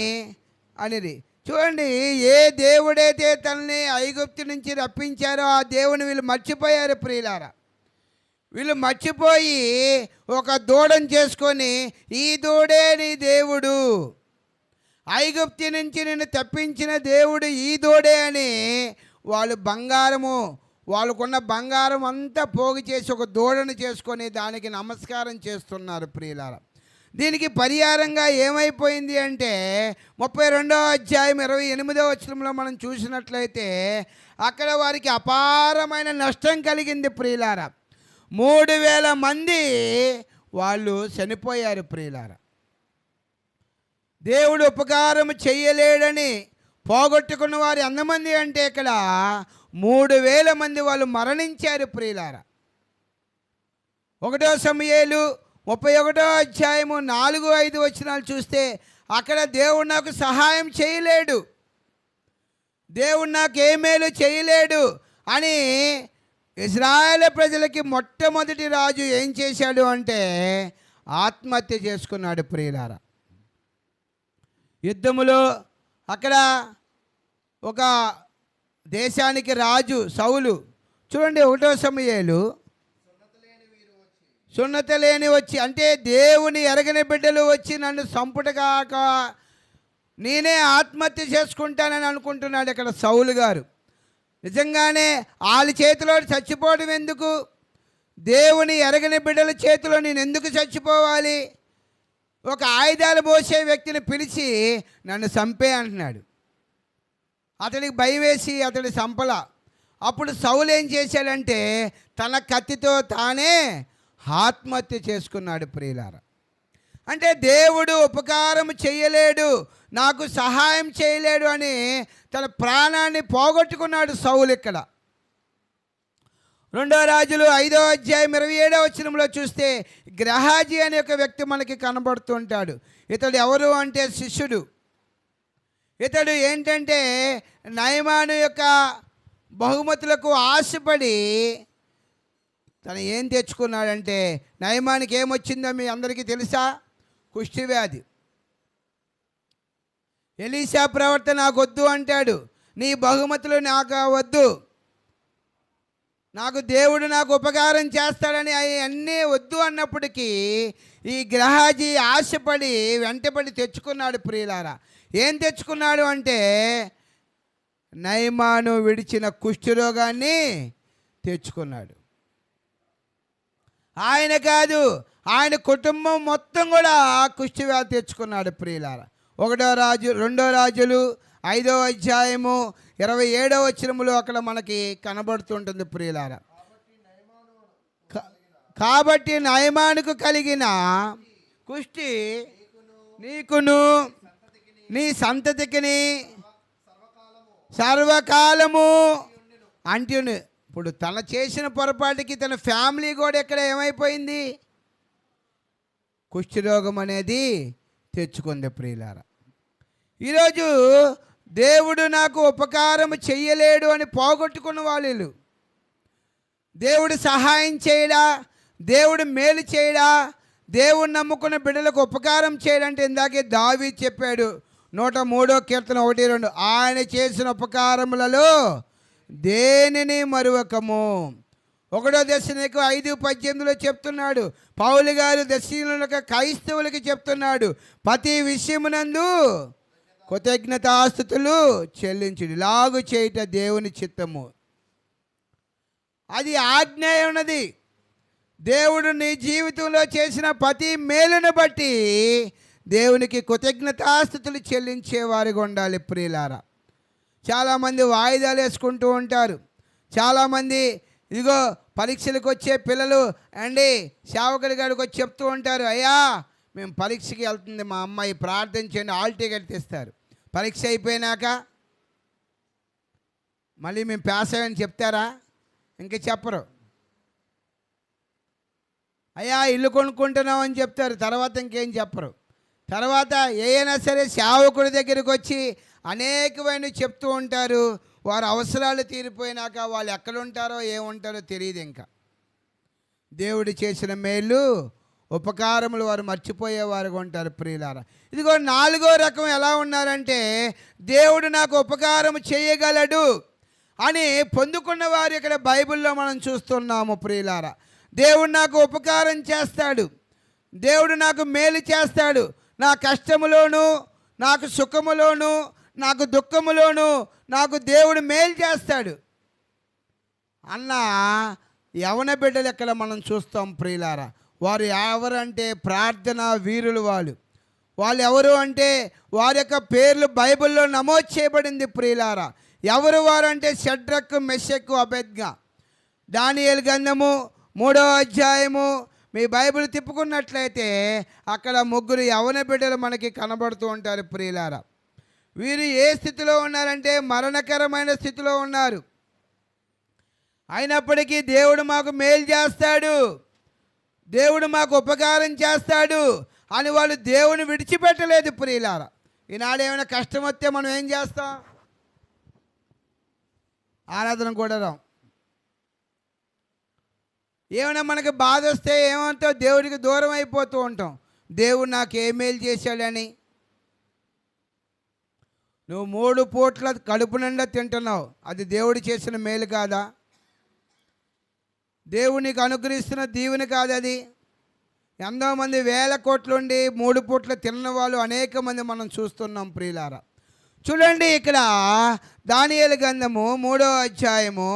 అనేది. చూడండి, ఏ దేవుడైతే తనని ఐగుప్తు నుంచి రప్పించారో ఆ దేవుని వీళ్ళు మర్చిపోయారు ప్రియులారా. వీళ్ళు మర్చిపోయి ఒక దూడను చేసుకొని, ఈ దూడే నీ దేవుడు, ఐగుప్తు నుంచి నిన్ను తప్పించిన దేవుడు ఈ దూడే అని వాళ్ళు వాళ్ళకున్న బంగారం అంతా పోగు చేసి ఒక దూడను చేసుకొని దానికి నమస్కారం చేస్తున్నారు ప్రియులారా. దీనికి పరిహారంగా ఏమైపోయింది అంటే 32వ అధ్యాయం 28వ వచనంలో మనం చూసినట్లయితే అక్కడ వారికి అపారమైన నష్టం కలిగింది ప్రియులారా. 3000 మంది వాళ్ళు చనిపోయారు ప్రియులారా. దేవుడు ఉపకారం చెయ్యలేడని పోగొట్టుకున్న వారు ఎంతమంది అంటే ఇక్కడ 3000 మంది వాళ్ళు మరణించారు ప్రియులారా. 1 సమూయేలు 31వ అధ్యాయము 4-5 వచనాలు చూస్తే అక్కడ దేవుడు నాకు సహాయం చేయలేడు, దేవుడు నాకు ఏ మేలు చేయలేడు అని ఇశ్రాయేలు ప్రజలకి మొట్టమొదటి రాజు ఏం చేశాడు అంటే ఆత్మహత్య చేసుకున్నాడు ప్రియులారా. యుద్ధములో అక్కడ ఒక దేశానికి రాజు సౌలు, చూడండి 1 సమూయేలు, సున్నత లేని వచ్చి అంటే దేవుని ఎరగని బిడ్డలు వచ్చి నన్ను సంపుటగాక నేనే ఆత్మహత్య చేసుకుంటానని అనుకుంటున్నాడు ఇక్కడ సౌలు గారు. నిజంగానే వాళ్ళ చేతిలో చచ్చిపోవడం ఎందుకు? దేవుని ఎరగని బిడ్డల చేతిలో నేను ఎందుకు చచ్చిపోవాలి? ఒక ఆయుధాలు మోసే వ్యక్తిని పిలిచి నన్ను చంపే అంటున్నాడు. అతడికి భయం వేసి అతడి చంపల. అప్పుడు సౌలు ఏం చేశాడంటే తన కత్తితో తానే ఆత్మహత్య చేసుకున్నాడు ప్రియులారా. అంటే దేవుడు ఉపకారం చేయలేడు, నాకు సహాయం చేయలేడు అని తన ప్రాణాన్ని పోగొట్టుకున్నాడు సౌలు. ఇక్కడ 2 రాజులు 5వ అధ్యాయం 27వ వచనంలో చూస్తే గ్రహాజీ అనే ఒక వ్యక్తి మనకి కనబడుతుంటాడు. ఇతడు ఎవరు అంటే శిష్యుడు. ఇతడు ఏంటంటే నయమాను యొక్క బహుమతులకు ఆశపడి తను ఏం తెచ్చుకున్నాడంటే, నయమానికి ఏమొచ్చిందో మీ అందరికీ తెలుసా? కుష్ఠవ్యాధి. ఎలీషా ప్రవర్తన నాకు వద్దు అంటాడు, నీ బహుమతులు నాకు వద్దు, నాకు దేవుడు నాకు ఉపకారం చేస్తాడని అన్నీ వద్దు అన్నప్పటికీ ఈ గ్రహాజీ ఆశపడి వెంటబడి తెచ్చుకున్నాడు ప్రియులారా. ఏం తెచ్చుకున్నాడు అంటే నయమాను విడిచిన కుష్ఠరోగాన్ని తెచ్చుకున్నాడు. ఆయన కాదు, ఆయన కుటుంబం మొత్తం కూడా కుష్ఠవ్యాధి తెచ్చుకున్నాడు ప్రియులారా. 2 రాజులు 5వ అధ్యాయము 27వ వచనములో అక్కడ మనకి కనబడుతుంటుంది ప్రియులారా. కాబట్టి నయమానుకు కలిగిన కుష్టి నీకును నీ సంతతికిని సర్వకాలము అంటును. ఇప్పుడు తన చేసిన పొరపాటుకి తన ఫ్యామిలీ కూడా ఇక్కడ ఏమైపోయింది? కుష్ఠరోగం అనేది తెచ్చుకుంది ప్రియులారా. ఈరోజు దేవుడు నాకు ఉపకారం చెయ్యలేడు అని పోగొట్టుకున్న వాళ్ళు, దేవుడు సహాయం చేయడా, దేవుడు మేలు చేయడా, దేవుడు నమ్ముకున్న బిడ్డలకు ఉపకారం చేయడంటే ఇందాకే దావీదు చెప్పాడు 103వ కీర్తన 1-2, ఆయన చేసిన ఉపకారములలో దేనిని మరువకము. 1వ దశలోనికే 5:18 చెప్తున్నాడు. పౌలు గారు దశలోనికే క్రైస్తవులకి చెప్తున్నాడు, ప్రతి విషయమునందు కృతజ్ఞతాస్తుతులు చెల్లించుడు, ఇలాగు చేయట దేవుని చిత్తము. అది ఆజ్ఞ ఉన్నది. దేవుడు నీ జీవితంలో చేసిన ప్రతి మేలును బట్టి దేవునికి కృతజ్ఞతాస్తుతులు చెల్లించేవారిగా ఉండాలి ప్రియులారా. చాలామంది వాయిదాలు వేసుకుంటూ ఉంటారు. చాలామంది ఇదిగో పరీక్షలకు వచ్చే పిల్లలు అండి సేవకుడి గారికి వచ్చి చెప్తూ ఉంటారు, అయ్యా మేము పరీక్షకి వెళ్తుంది మా అమ్మాయి, ప్రార్థన చేయండి, హాల్ టికెట్ తెస్తారు. పరీక్ష అయిపోయినాక మళ్ళీ మేము పాస్ అయ్యని చెప్తారా? ఇంక చెప్పరు. అయ్యా ఇల్లు కొనుక్కుంటున్నాం అని చెప్తారు, తర్వాత ఇంకేం చెప్పరు. తర్వాత ఏదైనా సరే సేవకుడి దగ్గరికి వచ్చి అనేకమైన చెప్తూ ఉంటారు. వారి అవసరాలు తీరిపోయినాక వాళ్ళు ఎక్కడుంటారో ఏముంటారో తెలియదు. ఇంకా దేవుడు చేసిన మేలు ఉపకారములు వారు మర్చిపోయేవారుగా ఉంటారు ప్రియులారా. ఇదిగో 4వ రకం ఎలా ఉన్నారంటే దేవుడు నాకు ఉపకారం చేయగలడు అని పొందుకున్న వారు ఇక్కడ బైబిల్లో మనం చూస్తున్నాము ప్రియులారా. దేవుడు నాకు ఉపకారం చేస్తాడు, దేవుడు నాకు మేలు చేస్తాడు, నా కష్టములోను నాకు సుఖములోను నాకు దుఃఖములోను నాకు దేవుడు మేలు చేస్తాడు అన్న యవన బిడ్డలు ఇక్కడ మనం చూస్తాం ప్రియులారా. వారు ఎవరంటే ప్రార్థన వీరులు. వాళ్ళు ఎవరు అంటే వారి యొక్క పేర్లు బైబిల్లో నమోదు చేయబడింది ప్రియులారా. ఎవరు వారు అంటే షడ్రక్, మెషక్, అబేద్నెగో. దానియేలు గ్రంథము 3వ అధ్యాయము మీ బైబిల్ తిప్పుకున్నట్లయితే అక్కడ 3 యవన బిడ్డలు మనకి కనబడుతూ ఉంటారు ప్రియులారా. వీరు ఏ స్థితిలో ఉన్నారంటే మరణకరమైన స్థితిలో ఉన్నారు. అయినప్పటికీ దేవుడు మాకు మేలు చేస్తాడు, దేవుడు మాకు ఉపకారం చేస్తాడు అని వాళ్ళు దేవుని విడిచిపెట్టలేదు ప్రియులారా. ఈనాడు ఏమైనా కష్టం వస్తే మనం ఏం చేస్తాం? ఆరాధన కూడా రాం. ఏమైనా మనకు బాధ వస్తే ఏమంటావు? దేవుడికి దూరం అయిపోతూ ఉంటాం. దేవుడు నాకు ఏ మేలు చేశాడని. నువ్వు 3 పూట్ల కడుపు నిండా తింటున్నావు, అది దేవుడు చేసిన మేలు కాదా? దేవుడు నీకు అనుగ్రహిస్తున్న దీవెన కాదు అది. ఎంతోమంది వేల కోట్లుండి 3 పూట్ల తిన్న వాళ్ళు అనేక మంది మనం చూస్తున్నాం ప్రియులారా. చూడండి, ఇక్కడ దానియేలు గ్రంథము 3వ అధ్యాయము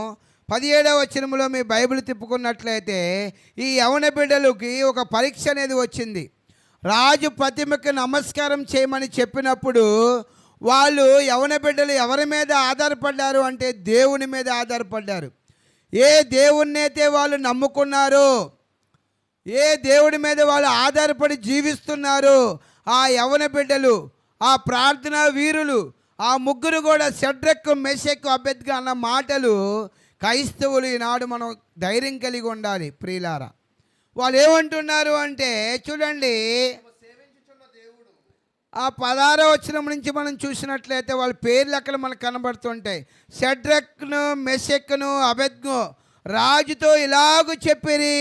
17వ వచనములో మీ బైబిల్ తిప్పుకున్నట్లయితే ఈ యవన బిడ్డలకి ఒక పరీక్ష అనేది వచ్చింది. రాజు ప్రతిమకు నమస్కారం చేయమని చెప్పినప్పుడు వాళ్ళు యవన బిడ్డలు ఎవరి మీద ఆధారపడ్డారు అంటే దేవుని మీద ఆధారపడ్డారు. ఏ దేవుణ్ణి అయితే వాళ్ళు నమ్ముకున్నారో, ఏ దేవుడి మీద వాళ్ళు ఆధారపడి జీవిస్తున్నారో ఆ యవన బిడ్డలు, ఆ ప్రార్థనా వీరులు, ఆ 3 కూడా షడ్రక్, మెషక్, అబేద్నెగో అన్న మాటలు క్రైస్తవులు ఈనాడు మనం ధైర్యం కలిగి ఉండాలి ప్రియులారా. వాళ్ళు ఏమంటున్నారు అంటే చూడండి, సేవించుచున్న దేవుడు ఆ 16వ వచనం నుంచి మనం చూసినట్లయితే వాళ్ళ పేర్లు అక్కడ మనకు కనబడుతుంటాయి. షడ్రక్ను, మెషక్ను, అబేద్నెగో రాజుతో ఇలాగూ చెప్పిరి.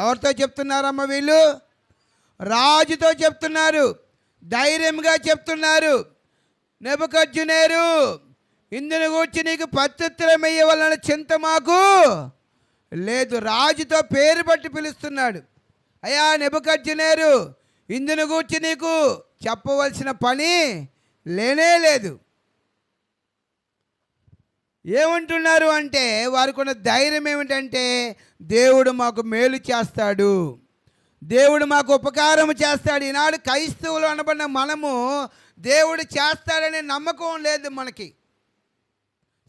ఎవరితో చెప్తున్నారమ్మ వీళ్ళు? రాజుతో చెప్తున్నారు, ధైర్యంగా చెప్తున్నారు. నెబుకద్నెజరు, ఇందును గూర్చి నీకు ప్రత్యుత్తరం ఇయ్యవలన చింత మాకు లేదు. రాజుతో పేరు బట్టి పిలుస్తున్నాడు. అయ్యా నెబుకద్నెజరు, ఇందును గూర్చి నీకు చెప్పవలసిన పని లేనే లేదు. ఏమంటున్నారు అంటే వారికి ఉన్న ధైర్యం ఏమిటంటే దేవుడు మాకు మేలు చేస్తాడు, దేవుడు మాకు ఉపకారం చేస్తాడు. ఈనాడు క్రైస్తవులు అనబడిన మనము దేవుడు చేస్తాడనే నమ్మకం లేదు మనకి.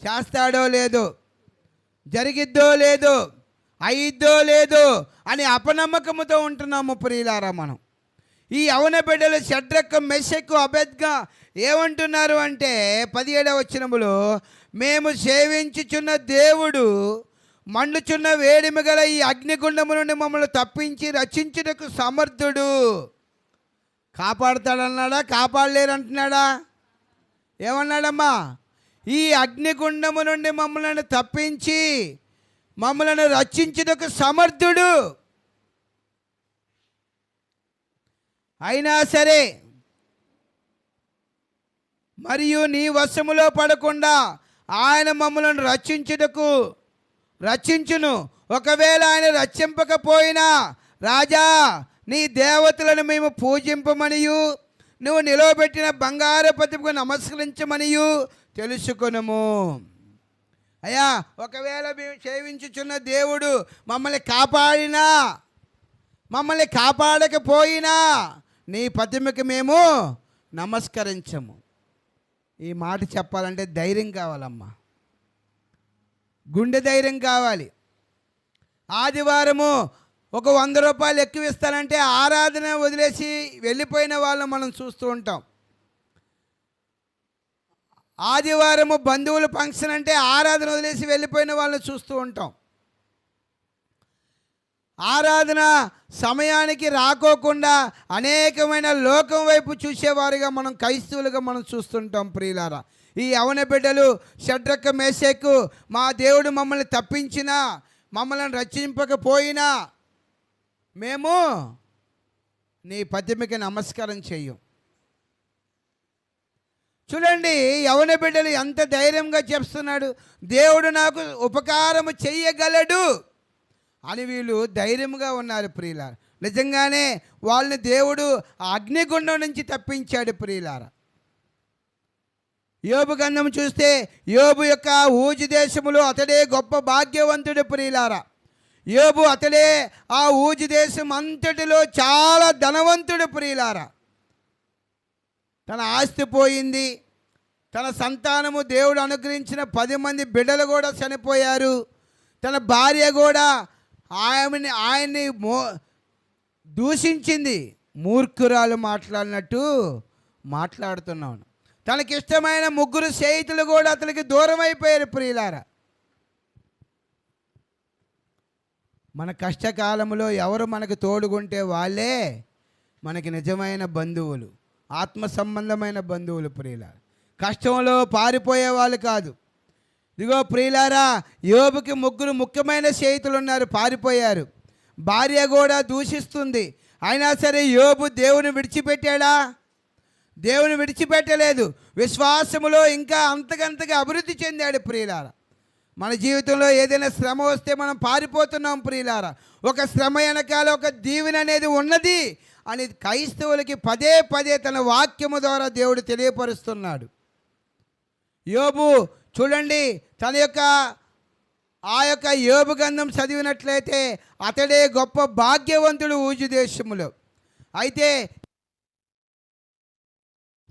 చేస్తాడో లేదో, జరిగిద్దో లేదో, అయిద్దో లేదో అని అపనమ్మకముతో ఉంటున్నాము ప్రియులారా మనం. ఈ యవన బిడ్డలు షడ్రక్, మెషక్, అబేద్నెగో ఏమంటున్నారు అంటే 17వ వచనములో మేము సేవించుచున్న దేవుడు మండుచున్న వేడిమి గల ఈ అగ్నిగుండము నుండి మమ్మల్ని తప్పించి రక్షించుటకు సమర్థుడు. కాపాడుతాడన్నాడా? కాపాడలేరంటున్నాడా? ఏమన్నాడమ్మా? ఈ అగ్నిగుండము నుండి మమ్మల్ని తప్పించి మమ్మల్ని రక్షించుటకు సమర్థుడు. అయినా సరే మరియు నీ వశములో పడకుండా ఆయన మమ్మల్ని రక్షించును. ఒకవేళ ఆయన రక్షింపకపోయినా రాజా నీ దేవతలను మేము పూజింపమనియు నువ్వు నిలవబెట్టిన బంగారు ప్రతిమకు నమస్కరించమనియు తెలుసుకొనుము. అయ్యా, ఒకవేళ మేము సేవించుచున్న దేవుడు మమ్మల్ని కాపాడినా, మమ్మల్ని కాపాడకపోయినా నీ ప్రతిమకు మేము నమస్కరించము. ఈ మాట చెప్పాలంటే ధైర్యం కావాలమ్మా, గుండె ధైర్యం కావాలి. ఆదివారము ఒక 100 రూపాయలు ఎక్కువ ఇస్తానంటే ఆరాధన వదిలేసి వెళ్ళిపోయిన వాళ్ళని మనం చూస్తూ ఉంటాం. ఆదివారము బంధువుల ఫంక్షన్ అంటే ఆరాధన వదిలేసి వెళ్ళిపోయిన వాళ్ళని చూస్తూ ఉంటాం. ఆరాధన సమయానికి రాకోకుండా అనేకమైన లోకం వైపు చూసేవారుగా మనం క్రైస్తవులుగా మనం చూస్తుంటాం ప్రియులారా. ఈ యవన బిడ్డలు షడ్రక్, మెషక్ మా దేవుడు మమ్మల్ని తప్పించినా, మమ్మల్ని రక్షింపకపోయినా మేము నీ ప్రతిమకి నమస్కారం చెయ్యం. చూడండి, యవన బిడ్డలు ఎంత ధైర్యంగా చెప్తున్నాడు, దేవుడు నాకు ఉపకారము చెయ్యగలడు అని వీళ్ళు ధైర్యంగా ఉన్నారు ప్రియులారా. నిజంగానే వాళ్ళని దేవుడు ఆ అగ్నిగుండం నుంచి తప్పించాడు ప్రియులారా. యోబు గ్రంథం చూస్తే యోబు యొక్క ఊజు దేశములో అతడే గొప్ప భాగ్యవంతుడు ప్రియులారా. యోబు అతడే ఆ ఊజు దేశం అంతటిలో చాలా ధనవంతుడు ప్రియులారా. తన ఆస్తి పోయింది, తన సంతానము దేవుడు అనుగ్రహించిన 10 మంది బిడ్డలు కూడా చనిపోయారు. తన భార్య కూడా ఆయన్ని దూషించింది. మూర్ఖురాలు మాట్లాడినట్టు మాట్లాడుతున్నాను. తనకిష్టమైన 3 స్నేహితులు కూడా అతనికి దూరం అయిపోయారు ప్రియులారా. మన కష్టకాలంలో ఎవరు మనకు తోడుగుంటే వాళ్ళే మనకి నిజమైన బంధువులు, ఆత్మ సంబంధమైన బంధువులు ప్రియులారా. కష్టంలో పారిపోయే వాళ్ళు కాదు. ఇదిగో ప్రియులారా, యోబుకి 3 ముఖ్యమైన స్నేహితులు ఉన్నారు, పారిపోయారు. భార్య కూడా దూషిస్తుంది. అయినా సరే యోబు దేవుని విడిచిపెట్టాడా? దేవుని విడిచిపెట్టలేదు. విశ్వాసములో ఇంకా అంతకంతగా అభివృద్ధి చెందాడు ప్రియులారా. మన జీవితంలో ఏదైనా శ్రమ వస్తే మనం పారిపోతున్నాం ప్రియులారా. ఒక శ్రమ వెనకాల ఒక దీవెన అనేది ఉన్నది అని క్రైస్తవులకి పదే పదే తన వాక్యము ద్వారా దేవుడు తెలియపరుస్తున్నాడు. యోబు చూడండి, తన యొక్క యోబు గ్రంథం చదివినట్లయితే అతడే గొప్ప భాగ్యవంతుడు ఊజు దేశములో. అయితే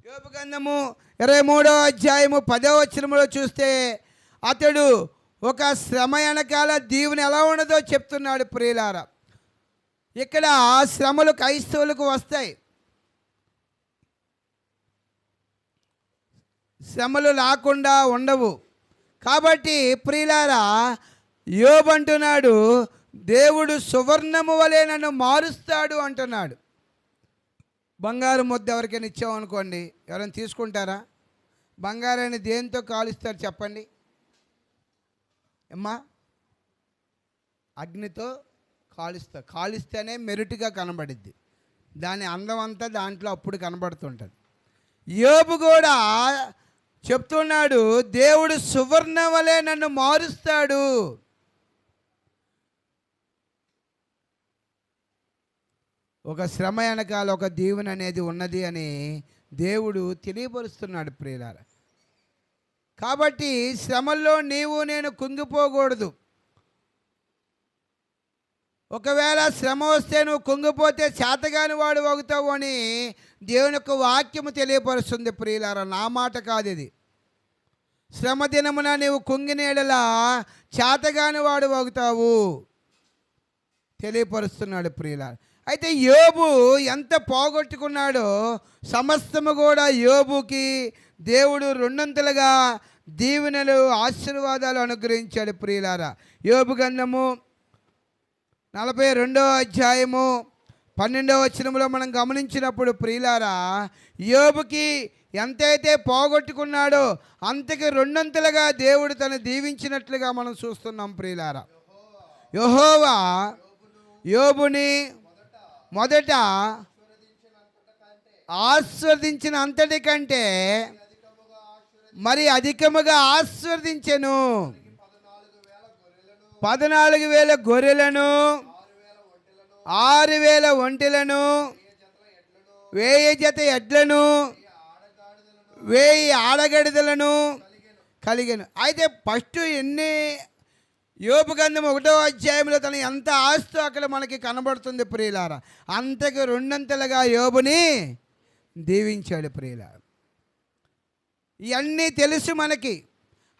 యోబు గ్రంథము 23వ అధ్యాయము 10వ వచనములో చూస్తే అతడు ఒక శ్రమ వెనకాల దీవెన ఎలా ఉన్నదో చెప్తున్నాడు ప్రియులారా. ఇక్కడ శ్రమలు క్రైస్తవులకు వస్తాయి, శ్రమలు రాకుండా ఉండవు. కాబట్టి ప్రియులారా, యోబు అంటున్నాడు, దేవుడు సువర్ణము వలె నన్ను మారుస్తాడు అంటున్నాడు. బంగారు ముద్ద ఎవరికైనా ఇచ్చామనుకోండి, ఎవరైనా తీసుకుంటారా? బంగారాన్ని దేంతో కాలుస్తారు చెప్పండి అమ్మా? అగ్నితో కాలుస్తారు. కాలుస్తేనే మెరుటుగా కనబడిద్ది, దాని అందం అంతా దాంట్లో అప్పుడు కనబడుతుంటుంది. యోబు కూడా చెప్తున్నాడు, దేవుడు సువర్ణ వలె నన్ను మారుస్తాడు. ఒక శ్రమ వెనకాల ఒక దీవెన అనేది ఉన్నది అని దేవుడు తెలియపరుస్తున్నాడు ప్రియులారా. కాబట్టి శ్రమల్లో నీవు నేను కుంగిపోకూడదు. ఒకవేళ శ్రమ వస్తే నువ్వు కుంగిపోతే చేతగాని వాడు అవుతావు అని దేవుని యొక్క వాక్యము తెలియపరుస్తుంది ప్రియులారా. నా మాట కాదు ఇది. శ్రమ దినమున నీవు కుంగిన ఎడలా చేతగాని వాడు అవుతావు తెలియపరుస్తున్నాడు ప్రియులారా. అయితే యోబు ఎంత పోగొట్టుకున్నాడో సమస్తము కూడా యోబుకి దేవుడు 200గా దీవెనలు ఆశీర్వాదాలు అనుగ్రహించాడు ప్రియులారా. యోబు గ్రంథము 42వ అధ్యాయము 12వ వచనములో మనం గమనించినప్పుడు ప్రియులారా, యోబుకి ఎంతైతే పోగొట్టుకున్నాడో అంతకి 200గా దేవుడు తను దీవించినట్లుగా మనం చూస్తున్నాం ప్రియులారా. యెహోవా యోబుని మొదట ఆశీర్వదించిన అంతటి కంటే మరి అధికముగా ఆశీర్వదించెను. 14,000 గొర్రెలను, 6,000 ఒంటెలను, 1000 జత ఎడ్లను, 1000 ఆడగడిదలను కలిగను. అయితే ఫస్ట్ యోబు గ్రంథం 1వ అధ్యాయంలో తన ఎంత ఆస్తో అక్కడ మనకి కనబడుతుంది ప్రియులారా. అంతకు 200గా యోబుని దీవించాడు ప్రియులారా. ఇవన్నీ తెలుసు మనకి.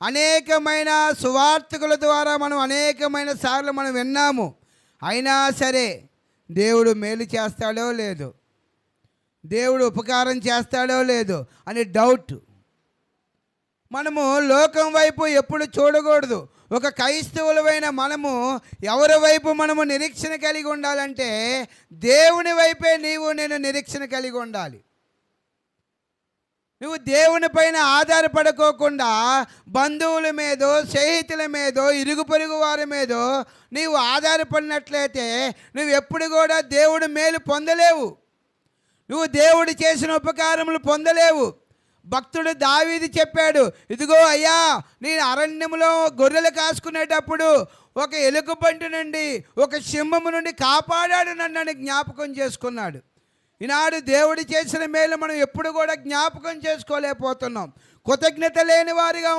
అనేకమైన సువార్తకుల ద్వారా మనం అనేకమైన సార్లు మనం విన్నాము. అయినా సరే దేవుడు మేలు చేస్తాడో లేదో, దేవుడు ఉపకారం చేస్తాడో లేదో అని డౌట్. మనము లోకం వైపు ఎప్పుడు చూడకూడదు. ఒక క్రైస్తవులమైన మనము ఎవరి వైపు మనము నిరీక్షణ కలిగి ఉండాలంటే దేవుని వైపే నీవు నేను నిరీక్షణ కలిగి ఉండాలి. నువ్వు దేవుని పైన ఆధారపడుకోకుండా బంధువుల మీదో, స్నేహితుల మీదో, ఇరుగు పొరుగు వారి మీదో నీవు ఆధారపడినట్లయితే నువ్వు ఎప్పుడు కూడా దేవుడు మేలు పొందలేవు. నువ్వు దేవుడు చేసిన ఉపకారములు పొందలేవు. భక్తుడు దావీదు చెప్పాడు, ఇదిగో అయ్యా, నేను అరణ్యంలో గొర్రెలు కాసుకునేటప్పుడు ఒక ఎలుగుబంటి నుండి ఒక సింహము నుండి కాపాడాడు నన్ను జ్ఞాపకం చేసుకున్నాడు. ఈనాడు దేవుడు చేసిన మేలు మనం ఎప్పుడు కూడా జ్ఞాపకం చేసుకోలేకపోతున్నాం. కృతజ్ఞత లేని వారిగా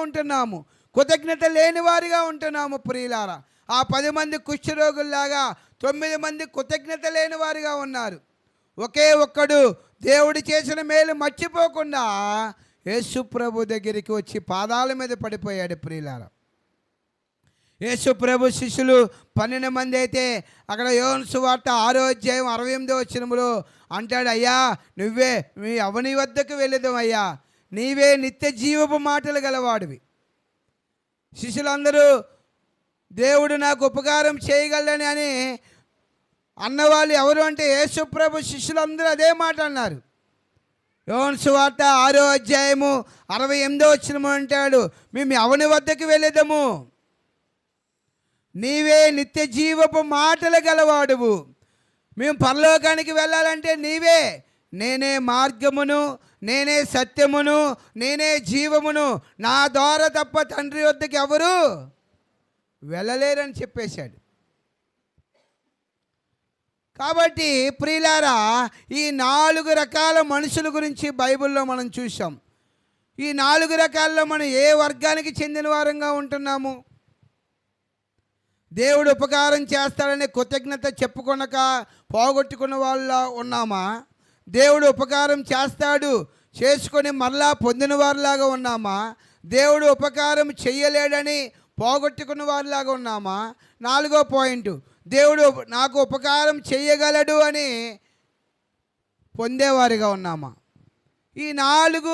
ఉంటున్నాము ప్రియులారా. ఆ 10 మంది కుష్ఠరోగుల్లాగా 9 మంది కృతజ్ఞత లేని వారిగా ఉన్నారు. ఒకే ఒక్కడు దేవుడు చేసిన మేలు మర్చిపోకుండా యేసు ప్రభు దగ్గరికి వచ్చి పాదాల మీద పడిపోయాడు ప్రియులారా. యేసు ప్రభు శిష్యులు 12 మంది అయితే అక్కడ యోహాను సువార్త 6వ అధ్యాయం 68వ వచనములో అంటాడు, అయ్యా నువ్వే మీ అవని వద్దకు వెళ్ళదాం అయ్యా, నీవే నిత్య జీవపు మాటలు గలవాడివి. శిష్యులందరూ దేవుడు నాకు ఉపకారం చేయగలని అని అన్నవాళ్ళు ఎవరు అంటే యేసు ప్రభు శిష్యులందరూ అదే మాట అన్నారు. యోహాను సువార్త 6వ అధ్యాయము 68వ వచనము అంటాడు, మేము అవని వద్దకు వెళ్ళేదము, నీవే నిత్య జీవపు మాటలు గలవాడువు. మేము పరలోకానికి వెళ్ళాలంటే నీవే, నేనే మార్గమును, నేనే సత్యమును, నేనే జీవమును, నా ద్వారా తప్ప తండ్రి వద్దకు ఎవరు వెళ్ళలేరని చెప్పేశాడు. కాబట్టి ప్రియులారా, ఈ 4 రకాల మనుషుల గురించి బైబిల్లో మనం చూసాం. ఈ 4 రకాల్లో మనం ఏ వర్గానికి చెందిన వారంగా ఉంటున్నాము? దేవుడు ఉపకారం చేస్తాడని కృతజ్ఞత చెప్పుకొనక పోగొట్టుకున్న వాళ్ళ ఉన్నామా? దేవుడు ఉపకారం చేస్తాడు చేసుకొని మరలా పొందిన వారిలాగా ఉన్నామా? దేవుడు ఉపకారం చెయ్యలేడని పోగొట్టుకున్న వారిలాగా ఉన్నామా? 4వ పాయింట్, దేవుడు నాకు ఉపకారం చెయ్యగలడు అని పొందేవారిగా ఉన్నామా? ఈ 4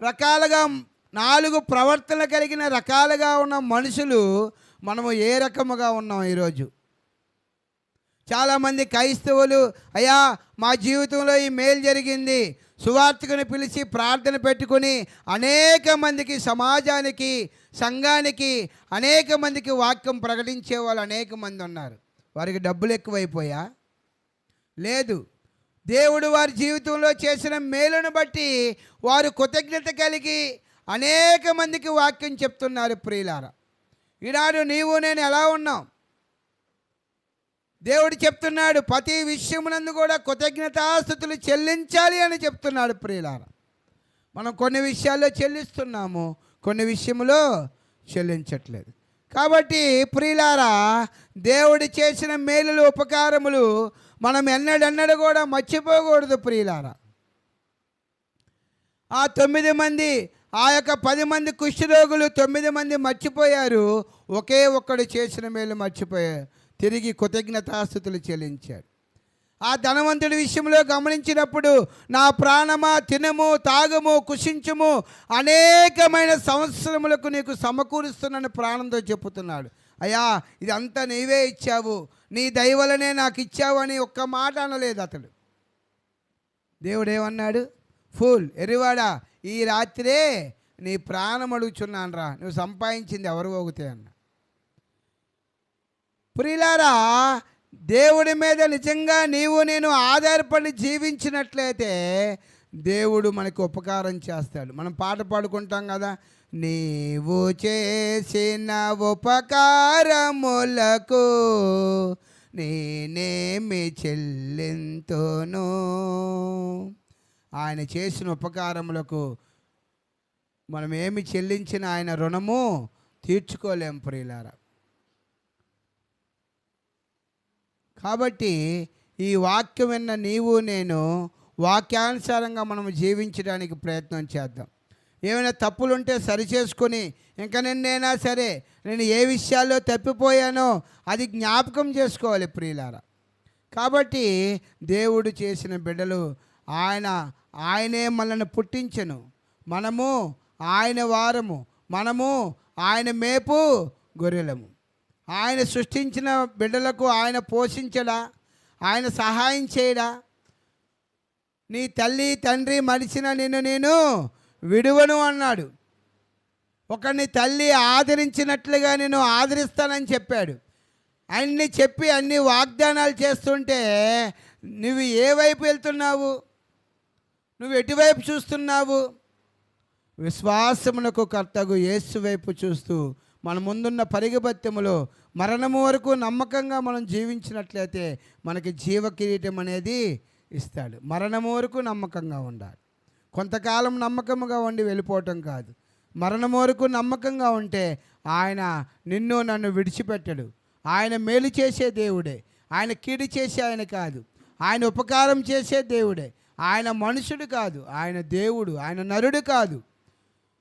రకాలుగా 4 ప్రవర్తన కలిగిన రకాలుగా ఉన్న మనుషులు మనము ఏ రకముగా ఉన్నాం ఈరోజు? చాలామంది క్రైస్తవులు, అయ్యా మా జీవితంలో ఈ మేలు జరిగింది, సువార్తికుని పిలిచి ప్రార్థన పెట్టుకుని అనేక మందికి, సమాజానికి, సంఘానికి అనేక మందికి వాక్యం ప్రకటించే వాళ్ళు అనేక మంది ఉన్నారు. వారికి డబ్బులు ఎక్కువైపోయా? లేదు. దేవుడు వారి జీవితంలో చేసిన మేలును బట్టి వారు కృతజ్ఞత కలిగి అనేక మందికి వాక్యం చెప్తున్నారు ప్రియులారా. ఈనాడు నీవు నేను ఎలా ఉన్నాం? దేవుడు చెప్తున్నాడు ప్రతి విషయమునందు కూడా కృతజ్ఞతాస్తుతులు చెల్లించాలి అని చెప్తున్నాడు ప్రియులారా. మనం కొన్ని విషయాల్లో చెల్లిస్తున్నాము, కొన్ని విషయంలో చెల్లించట్లేదు. కాబట్టి ప్రియులారా, దేవుడు చేసిన మేలులు, ఉపకారములు మనం ఎన్నడెన్నడూ కూడా మర్చిపోకూడదు ప్రియులారా. ఆ 9 మంది, ఆ యొక్క 10 మంది కుష్ఠరోగులు 9 మంది మర్చిపోయారు. ఒకే ఒక్కడు చేసిన మేలు మర్చిపోయారు, తిరిగి కృతజ్ఞతాస్తుతులు చెల్లించాడు. ఆ ధనవంతుడి విషయంలో గమనించినప్పుడు, నా ప్రాణమా తినము, తాగము, కుషించము, అనేకమైన సంవత్సరములకు నీకు సమకూరుస్తున్నాను ప్రాణంతో చెప్పుతున్నాడు. అయ్యా ఇదంతా నీవే ఇచ్చావు, నీ దయ వలనే నాకు ఇచ్చావు అని ఒక్క మాట అనలేదు అతడు. దేవుడు ఏమన్నాడు? ఫూల్, ఎరివాడా, ఈ రాత్రే నీ ప్రాణం అడుగుచున్నాను రా, నువ్వు సంపాదించింది ఎవరు పోగుతే అన్న. ప్రియులారా, దేవుడి మీద నిజంగా నీవు నేను ఆధారపడి జీవించినట్లయితే దేవుడు మనకు ఉపకారం చేస్తాడు. మనం పాట పాడుకుంటాం కదా, నీవు చేసిన ఉపకారములకు నేనేమి చెల్లింతును. ఆయన చేసిన ఉపకారములకు మనం ఏమి చెల్లించిన ఆయన రుణము తీర్చుకోలేం ప్రియులారా. కాబట్టి ఈ వాక్యం విన్న నీవు నేను వాక్యానుసారంగా మనం జీవించడానికి ప్రయత్నం చేద్దాం. ఏమైనా తప్పులుంటే సరిచేసుకొని, ఇంకా నిన్నైనా సరే నేను ఏ విషయాల్లో తప్పిపోయానో అది జ్ఞాపకం చేసుకోవాలి ప్రియులారా. కాబట్టి దేవుడు చేసిన బిడ్డలు, ఆయనే మనల్ని పుట్టించెను, మనము ఆయన వారము, మనము ఆయన మేపు గొర్రెలము. ఆయన సృష్టించిన బిడ్డలకు ఆయన పోషించడా, ఆయన సహాయం చేయడా? నీ తల్లి తండ్రి మరిచిన నిన్ను నేను విడువను అన్నాడు. ఒకరిని తల్లి ఆదరించినట్లుగా నేను ఆదరిస్తానని చెప్పాడు. అన్ని చెప్పి అన్ని వాగ్దానాలు చేస్తుంటే నువ్వు ఏ వైపు వెళ్తున్నావు? నువ్వు ఎటువైపు చూస్తున్నావు? విశ్వాసమునకు కర్తగు యేసు వైపు చూస్తూ మన ముందున్న పరిగెబత్యములో మరణము వరకు నమ్మకంగా మనం జీవించినట్లయితే మనకి జీవ కిరీటం అనేది ఇస్తాడు. మరణము వరకు నమ్మకంగా ఉండాలి. కొంతకాలం నమ్మకముగా ఉండి వెళ్ళిపోవటం కాదు. మరణం వరకు నమ్మకంగా ఉంటే ఆయన నిన్ను నన్ను విడిచిపెట్టడు. ఆయన మేలు చేసే దేవుడే, ఆయన కీడు చేసే ఆయన కాదు. ఆయన ఉపకారం చేసే దేవుడే. ఆయన మనుషుడు కాదు, ఆయన దేవుడు, ఆయన నరుడు కాదు.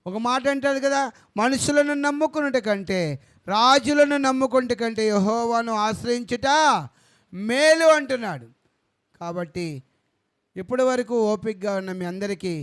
ఒక మాట అంటాడు కదా, మనుషులను నమ్ముకున్నట కంటే రాజులను నమ్ముకుంటే కంటే యెహోవాను ఆశ్రయించుట మేలు అంటున్నాడు. కాబట్టి ఇప్పటి వరకు ఓపికగా ఉన్న మీ అందరికీ